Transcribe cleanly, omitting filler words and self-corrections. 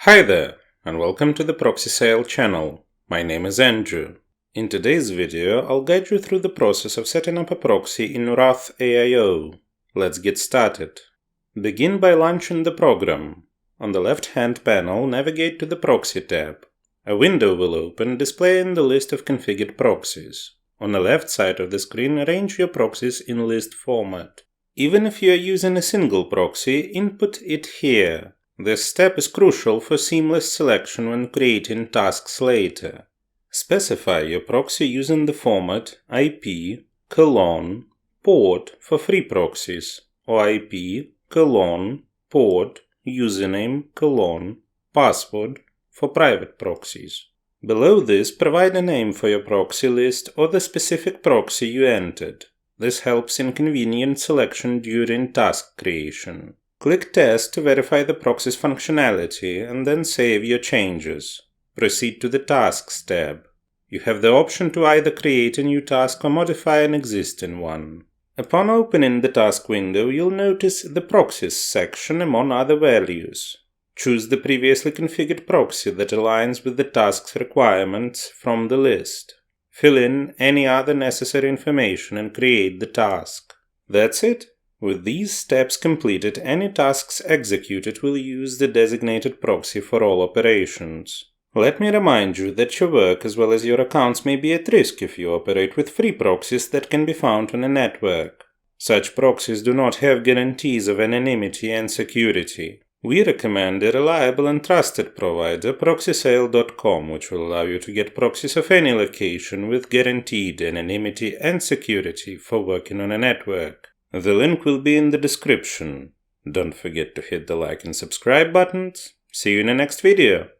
Hi there, and welcome to the Proxy Sale channel. My name is Andrew. In today's video, I'll guide you through the process of setting up a proxy in Wrath AIO. Let's get started. Begin by launching the program. On the left-hand panel, navigate to the Proxy tab. A window will open displaying the list of configured proxies. On the left side of the screen, arrange your proxies in list format. Even if you are using a single proxy, input it here. This step is crucial for seamless selection when creating tasks later. Specify your proxy using the format IP:port for free proxies or IP:port username:password for private proxies. Below this, provide a name for your proxy list or the specific proxy you entered. This helps in convenient selection during task creation. Click Test to verify the proxy's functionality and then save your changes. Proceed to the Tasks tab. You have the option to either create a new task or modify an existing one. Upon opening the task window, you'll notice the Proxies section among other values. Choose the previously configured proxy that aligns with the task's requirements from the list. Fill in any other necessary information and create the task. That's it. With these steps completed, any tasks executed will use the designated proxy for all operations. Let me remind you that your work as well as your accounts may be at risk if you operate with free proxies that can be found on a network. Such proxies do not have guarantees of anonymity and security. We recommend a reliable and trusted provider, proxysale.com, which will allow you to get proxies of any location with guaranteed anonymity and security for working on a network. The link will be in the description. Don't forget to hit the like and subscribe buttons. See you in the next video.